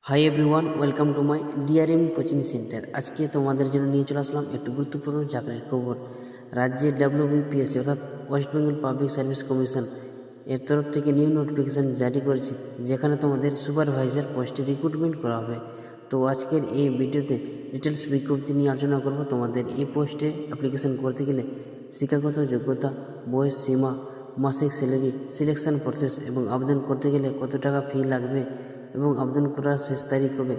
Hi everyone, welcome to my DRM coaching centre. আজকে তোমাদের জন্য নিয়ে চলে আসলাম একটু গুরুত্বপূর্ণ চাকরির খবর। রাজ্যের ডাব্লিউবিপিএসসি অর্থাৎ West Bengal public service commission এর তরফ থেকে নিউ নোটিফিকেশান জারি করেছে, যেখানে তোমাদের সুপারভাইজার পোস্টে রিক্রুটমেন্ট করা হবে। তো আজকের এই ভিডিওতে ডিটেলস বিজ্ঞপ্তি নিয়ে আলোচনা করব। তোমাদের এই পোস্টে অ্যাপ্লিকেশন করতে গেলে শিক্ষাগত যোগ্যতা, বয়স সীমা, মাসিক স্যালারি, সিলেকশন প্রসেস এবং আবেদন করতে গেলে কত টাকা ফি লাগবে এবং আবেদন করার শেষ তারিখ হবে,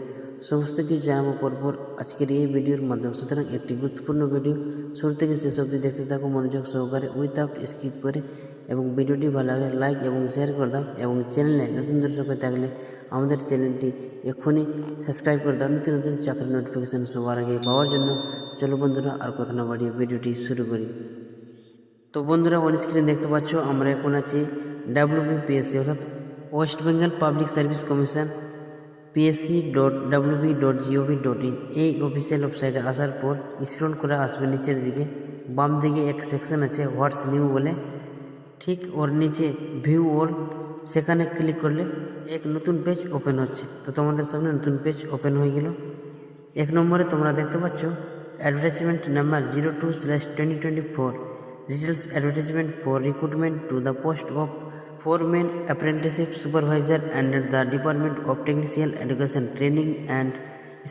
সমস্ত কিছু জানাবো পরপর আজকের এই ভিডিওর মাধ্যমে। সুতরাং একটি গুরুত্বপূর্ণ ভিডিও, শুরু থেকে শেষ অবধি দেখতে থাকো মনোযোগ সহকারে উইথাউট স্কিপ করে। এবং ভিডিওটি ভালো লাগলে লাইক এবং শেয়ার করে দাও, এবং চ্যানেলে নতুন দর্শক হয়ে থাকলে আমাদের চ্যানেলটি এক্ষুনি সাবস্ক্রাইব করে দাও নতুন নতুন চাকরির নোটিফিকেশান সবার আগে পাওয়ার জন্য। চলো বন্ধুরা, আর কথা না বাড়িয়ে ভিডিওটি শুরু করি। তো বন্ধুরা, অন স্ক্রিনে দেখতে পাচ্ছ আমরা এখন আছি ডাব্লিউবিপিএসসি অর্থাৎ West Bengal public service commission psc.wb.gov.in এই অফিসিয়াল ওয়েবসাইটে আসার পর স্ক্রল করে আসবে নিচের দিকে। বাম দিকে এক সেকশন আছে হোয়াটস নিউ বলে, ঠিক ওর নিচে ভিউ অল, সেখানে ক্লিক করলে এক নতুন পেজ ওপেন হচ্ছে। তো তোমাদের সামনে নতুন পেজ ওপেন হয়ে গেল। এক নম্বরে তোমরা দেখতে পাচ্ছ advertisement number 02/2024 details advertisement for recruitment to the post of foreman apprenticeship supervisor under the Department of Technical Education Training and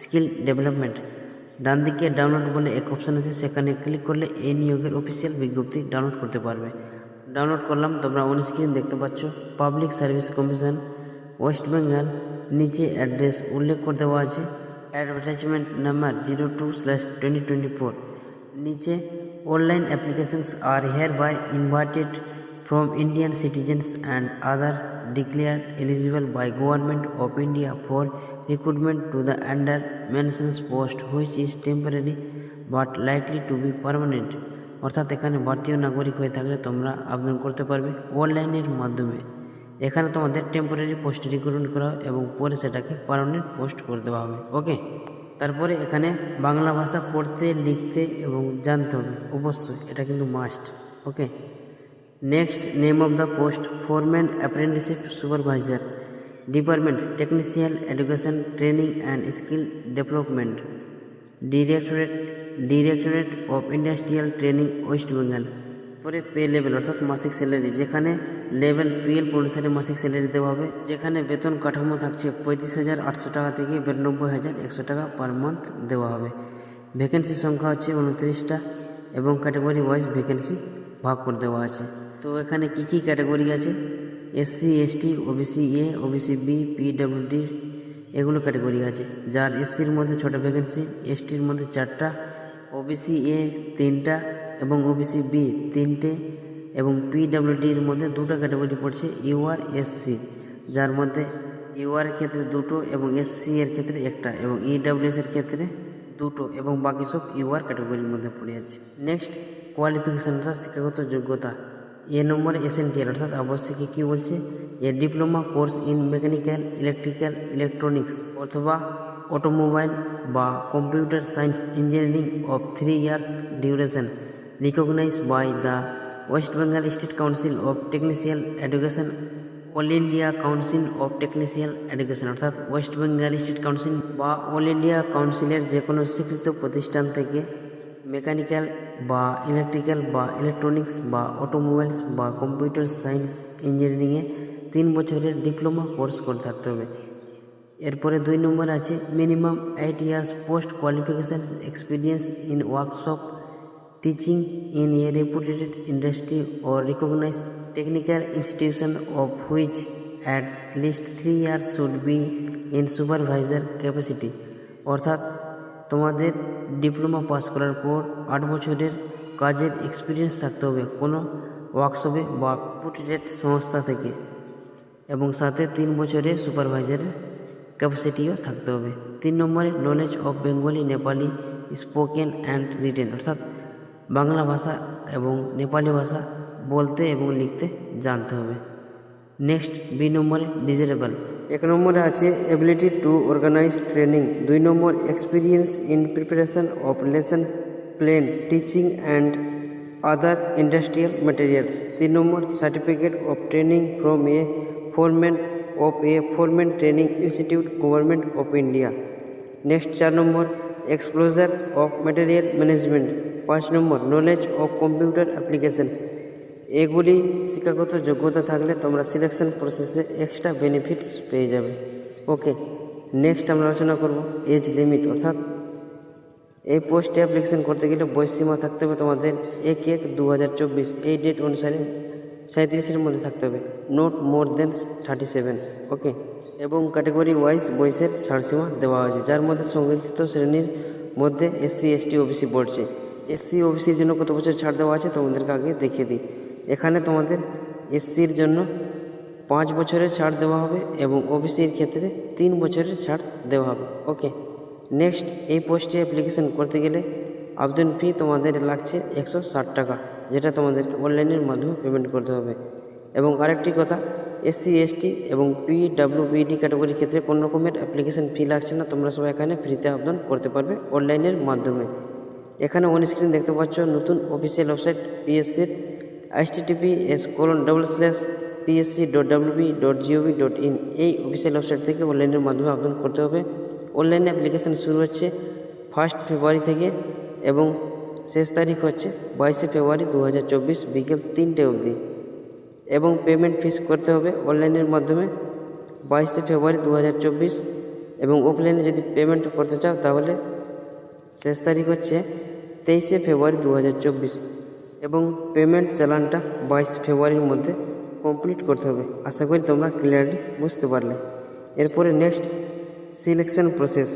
Skill Development। ডান দিকে ডাউনলোড বলে এক অপশান আছে, সেখানে ক্লিক করলে এই নিয়োগের অফিসিয়াল বিজ্ঞপ্তি ডাউনলোড করতে পারবে। ডাউনলোড করলাম, তোমরা অন স্ক্রিন দেখতে পাচ্ছ public service commission West Bengal, নিচে অ্যাড্রেস উল্লেখ করে দেওয়া আছে অ্যাডভার্টাইজমেন্ট নাম্বার 02/2024। নিচে online applications are hereby invited from Indian citizens and others declared eligible by Government of India for recruitment to the under mentioned post which is temporary but likely to be permanent। অর্থাৎ এখানে ভারতীয় নাগরিক হয়ে থাকলে তোমরা আবেদন করতে পারবে অনলাইনের মাধ্যমে। এখানে তোমাদের টেম্পোরারি পোস্ট রিক্রুটমেন্ট করা হবে এবং পরে সেটাকে পার্মানেন্ট পোস্ট করে দেওয়া হবে। ওকে, তারপরে এখানে বাংলা ভাষা পড়তে, লিখতে এবং জানতে হবে অবশ্যই, এটা কিন্তু must. Okay, next name of the post foreman apprenticeship supervisor, department টেকনিশিয়াল education training and skill development, directorate of industrial training West Bengal. পরে পে লেভেল অর্থাৎ মাসিক স্যালারি, যেখানে লেভেল 12 অনুসারে মাসিক স্যালারি দেওয়া হবে, যেখানে বেতন কাঠামো থাকছে 35,800 টাকা থেকে 92,100 টাকা পার মান্থ দেওয়া হবে। ভ্যাকেন্সি সংখ্যা হচ্ছে 29টা এবং ক্যাটাগরি ওয়াইজ ভ্যাকেন্সি ভাগ করে দেওয়া আছে। তো এখানে কি কি ক্যাটাগরি আছে, SC, ST, OBC A, OBC B, পিডব্লিউডি, এগুলো ক্যাটাগরি আছে। যার এসসির মধ্যে 6টা ভ্যাকেন্সি, এসটির মধ্যে 4টা, ওবিসি এ 3টা এবং ওবিসি বি 3টে, এবং পিডব্লিউডির মধ্যে 2টা ক্যাটাগরি পড়ছে ইউআর, এসসি, যার মধ্যে ইউআর এর ক্ষেত্রে 2টো এবং এসসি এর ক্ষেত্রে 1টা এবং ইডব্লিউএস এর ক্ষেত্রে 2টো, এবং বাকি সব ইউআর ক্যাটাগরির মধ্যে পড়ে আছে। নেক্সট কোয়ালিফিকেশান অর্থাৎ শিক্ষাগত যোগ্যতা। এ নম্বরে এসেন্টিয়াল অর্থাৎ আবশ্যিক কী বলছে, a diploma course in mechanical, electrical, electronics অথবা অটোমোবাইল বা computer science engineering of 3 years duration, recognised by the West Bengal State Council of Technical Education, All India Council of Technical Education অর্থাৎ ওয়েস্ট বেঙ্গল স্টেট কাউন্সিল বা All India কাউন্সিলের যে কোনো স্বীকৃত প্রতিষ্ঠান থেকে মেকানিক্যাল বা ইলেকট্রিক্যাল বা ইলেকট্রনিক্স বা অটোমোবাইলস বা কম্পিউটার সায়েন্স ইঞ্জিনিয়ারিংয়ে 3 বছরের ডিপ্লোমা কোর্স করে থাকতে হবে। এরপরে 2 নম্বরে আছে minimum 8 years post qualification experience in workshop teaching in a reputed industry or recognised technical institution of which at least 3 years should be in supervisor capacity. অর্থাৎ তোমাদের ডিপ্লোমা পাস করার পর 8 বছরের কাজের এক্সপিরিয়েন্স থাকতে হবে কোনো ওয়ার্কশপে বা রেপুটেড সংস্থা থেকে, এবং সাথে 3 বছরের সুপারভাইজারের ক্যাপাসিটিও থাকতে হবে। 3 নম্বরে knowledge of Bengali, Nepali spoken and written অর্থাৎ বাংলা ভাষা এবং নেপালি ভাষা বলতে এবং লিখতে জানতে হবে। নেক্সট বি নম্বরে ডিজেবল। 1 নম্বরে আছে এবিলিটি টু অর্গানাইজ ট্রেনিং। 2 নম্বর experience in preparation of lesson plan, teaching and other industrial materials. 3 নম্বর certificate of training from a foreman of a foreman training institute government of India. Next 4 নম্বর exposure of material management. 5 নম্বর knowledge of computer applications. এগুলি শিক্ষাগত যোগ্যতা থাকলে তোমরা selection প্রসেসে extra benefits পেয়ে যাবে। ওকে, নেক্সট আমরা আলোচনা করব এজ লিমিট, অর্থাৎ এই পোস্টে অ্যাপ্লিকেশন করতে গেলে বয়সসীমা থাকতে হবে তোমাদের 1/1/2024 এই ডেট অনুসারে 37-এর মধ্যে থাকতে হবে, নট মোর দেন 37। ওকে, এবং ক্যাটাগরি ওয়াইজ বয়সের ছাড়সীমা দেওয়া হয়েছে, যার মধ্যে সংরক্ষিত শ্রেণীর মধ্যে SC ST OBC পড়ছে। SC OBCর জন্য কত বছর ছাড় দেওয়া আছে তোমাদেরকে আগে দেখিয়ে দিই। এখানে তোমাদের SCর জন্য 5 বছরের ছাড় দেওয়া হবে এবং OBCর ক্ষেত্রে 3 বছরের ছাড় দেওয়া হবে। ওকে, নেক্সট এই পোস্টে অ্যাপ্লিকেশন করতে গেলে আবেদন ফি তোমাদের লাগছে 160 টাকা, যেটা তোমাদেরকে অনলাইনের মাধ্যমে পেমেন্ট করতে হবে। এবং আরেকটি কথা, SC ST এবং PWBD ক্যাটাগরির ক্ষেত্রে কোনো রকমের অ্যাপ্লিকেশন ফি লাগছে না, তোমরা সবাই এখানে ফ্রিতে আবেদন করতে পারবে অনলাইনের মাধ্যমে। এখানে অন স্ক্রিন দেখতে পাচ্ছ নতুন অফিসিয়াল ওয়েবসাইট PSCর https://psc.wb.gov.in। এই অফিসিয়াল ওয়েবসাইট থেকে অনলাইনের মাধ্যমে আবেদন করতে হবে। অনলাইনে অ্যাপ্লিকেশান শুরু হচ্ছে 1 ফেব্রুয়ারি থেকে এবং শেষ তারিখ হচ্ছে 22 ফেব্রুয়ারি 2024 বিকেল 3টে অবধি। এবং পেমেন্ট ফিস করতে হবে অনলাইনের মাধ্যমে 22 ফেব্রুয়ারি 2024। এবং অফলাইনে যদি পেমেন্ট করতে চাও তাহলে শেষ তারিখ হচ্ছে 23 ফেব্রুয়ারি 2024 এবং পেমেন্ট চালানটা 22 ফেব্রুয়ারির মধ্যে কমপ্লিট করতে হবে। আশা করি তোমরা ক্লিয়ারলি বুঝতে পারলে। এরপরে নেক্সট সিলেকশন প্রসেস।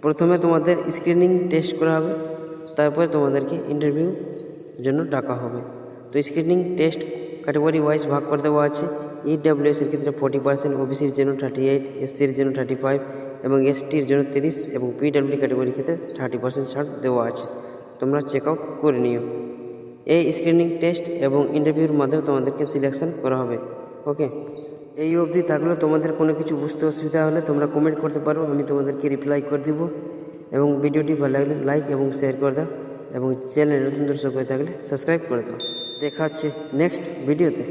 প্রথমে তোমাদের স্ক্রিনিং টেস্ট করা হবে, তারপরে তোমাদেরকে ইন্টারভিউ জন্য ডাকা হবে। তো স্ক্রিনিং টেস্ট ক্যাটাগরি ওয়াইজ ভাগ করে দেওয়া আছে। EWS এর ক্ষেত্রে 40%, OBCর জন্য 38, SCর জন্য 35 এবং STর জন্য 30 এবং PWD ক্যাটাগরির ক্ষেত্রে 30% ছাড় দেওয়া আছে, তোমরা চেক আউট করে নিও। এই স্ক্রিনিং টেস্ট এবং ইন্টারভিউর মাধ্যমে তোমাদেরকে সিলেকশন করা হবে। ওকে, এই অবধি থাকলেও তোমাদের কোনো কিছু বুঝতে অসুবিধা হলে তোমরা কমেন্ট করতে পারো, আমি তোমাদেরকে রিপ্লাই করে দিব। এবং ভিডিওটি ভালো লাগলে লাইক এবং শেয়ার করে দাও এবং চ্যানেল নতুন দর্শক হয়ে থাকলে সাবস্ক্রাইব করে দাও। দেখা হচ্ছে নেক্সট ভিডিওতে।